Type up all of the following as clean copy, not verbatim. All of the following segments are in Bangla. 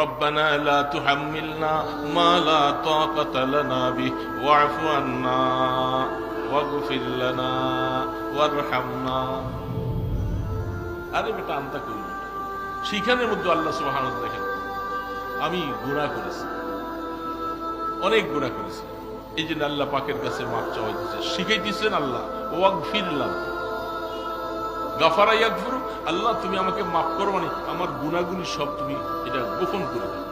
রব্বানা লা তুহাম্মিলনা মা লা তাকাতা লানা বিহি ওয়া'ফু আন্না ওয়াগফির লানা ওয়ারহামনা। আরে বেটা আনতা করি সেখানের মধ্যে আল্লাহ সুবহানাহু ওয়া তাআলা দেখেন আমি গুনাহ করেছি, অনেক গুনাহ করেছি, এই জন্য আল্লাহ পাকের কাছে মাফ চাওয়া হয়েছে, শিখাইতেছেন আল্লাহ ওয়াগফির লানা, গাফারা ইয়াগফিরু, আল্লাহ তুমি আমাকে মাফ করো, মানে আমার গুনাহগুলি সব তুমি এটা গোপন করে দাও।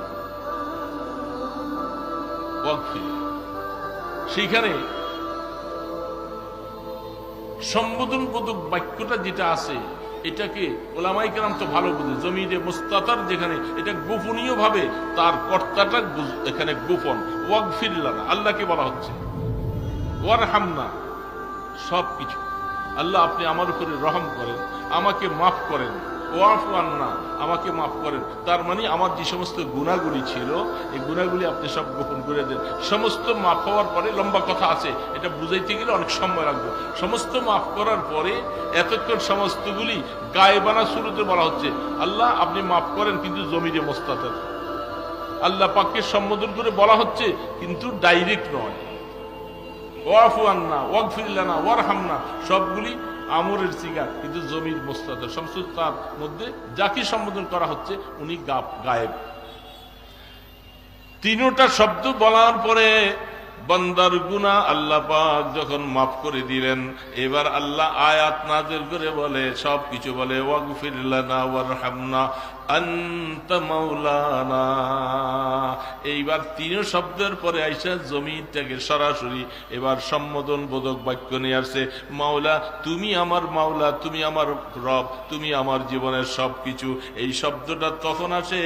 ওয়াগফির, সেইখানে সম্বোধনবোধক বাক্যটা যেটা আছে এটাকে ওলামায়ে কেরাম তো ভালো বুঝে, জমিরে মুস্তাতার যেখানে এটা গোপনীয় ভাবে তার কর্তাটা এখানে গোপন। ওয়াগফির লানা আল্লাহকে বলা হচ্ছে, ওয়ারহামনা সবকিছু, আল্লাহ আপনি আমার উপরে রহম করেন, আমাকে মাফ করেন, ওয়াফু আন্না আমাকে মাফ করেন, তার মানে আমার যে সমস্ত গুনাহগুলি ছিল এই গুনাহগুলি আপনি সব গোপন করে দেন। সমস্ত মাফ হওয়ার পরে, লম্বা কথা আছে এটা বুঝাইতে গেলে অনেক সময় লাগবে, সমস্ত মাফ করার পরে এতক্ষণ সমস্তগুলি গায়েবানা শুরুতে বলা হচ্ছে আল্লাহ আপনি মাফ করেন, কিন্তু জমিরে মুস্তাতার আল্লাহ পাককে সম্বোধন করে বলা হচ্ছে, কিন্তু ডাইরেক্ট নয়। ওয়াফু আন্না ওয়াগফির লানা ওয়ারহামনা সবগুলি আমরের সিগা, কিন্তু জমির মুস্তাতার সমস্ত তার মধ্যে যাকে সম্বোধন করা হচ্ছে উনি গায়েব। তিনটা শব্দ বলার পরে বান্দার গুনাহ আল্লাহ পাক যখন মাফ করে দিলেন, এবার আল্লাহ আয়াত নাযিল করে বলে, সবকিছু বলে ওয়াগফির লানা ওয়ারহামনা আনতা মাওলানা। এইবার তিন শব্দের পরে আইসা জমিনটাকে সরাসরি এবার সম্বোধন বোধক বাক্য নিয়ে আসছে, মাওলা তুমি আমার মাওলা, তুমি আমার রব, তুমি আমার জীবনের সবকিছু। এই শব্দটা তখন আসে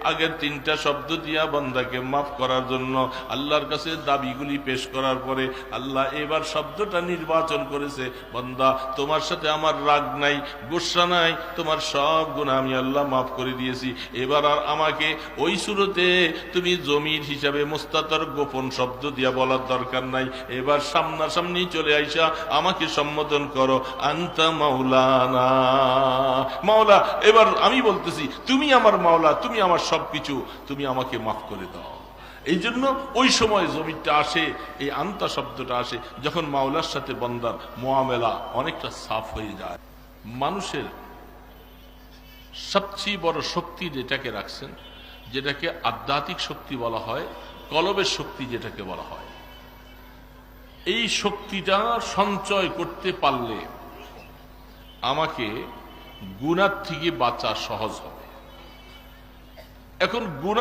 আগের তিনটা শব্দ দিয়া বান্দাকে মাফ করার জন্য আল্লাহর কাছে দাবিগুলি পেশ করার পরে আল্লাহ এবার শব্দটা নির্বাচন করেছে, বান্দা তোমার সাথে আমার রাগ নাই, গুসা নাই, তোমার সব গুনাহ আমি আল্লাহ মাফ করে দিয়েছি। এবার আর আমাকে ওই সুরতে তুমি জমির হিসাবে মুস্তাতার গোপন শব্দ দিয়া বলার দরকার নাই, এবার সামনাসামনি চলে আইসা আমাকে সম্বোধন করো, আনতা মাওলানা। মাওলা, এবার আমি বলতেছি তুমি আমার মাওলা, তুমি আমার সবকিছু, তুমি আমাকে মাফ করে দাও। এই জন্য ওই সময় জমিটা আসে, এই আন্তা শব্দটা আসে যখন মাওলার সাথে বান্দার মুআমেলা অনেকটা সাফ হয়ে যায়। মানুষের সবচেয়ে বড় শক্তি যেটাকে রাখছেন, যেটাকে আধ্যাত্মিক শক্তি বলা হয়, কলবের শক্তি যেটাকে বলা হয়, এই শক্তিটা সঞ্চয় করতে পারলে আমাকে গুনাহ থেকে বাঁচা সহজ হবে। এখন গুনাহ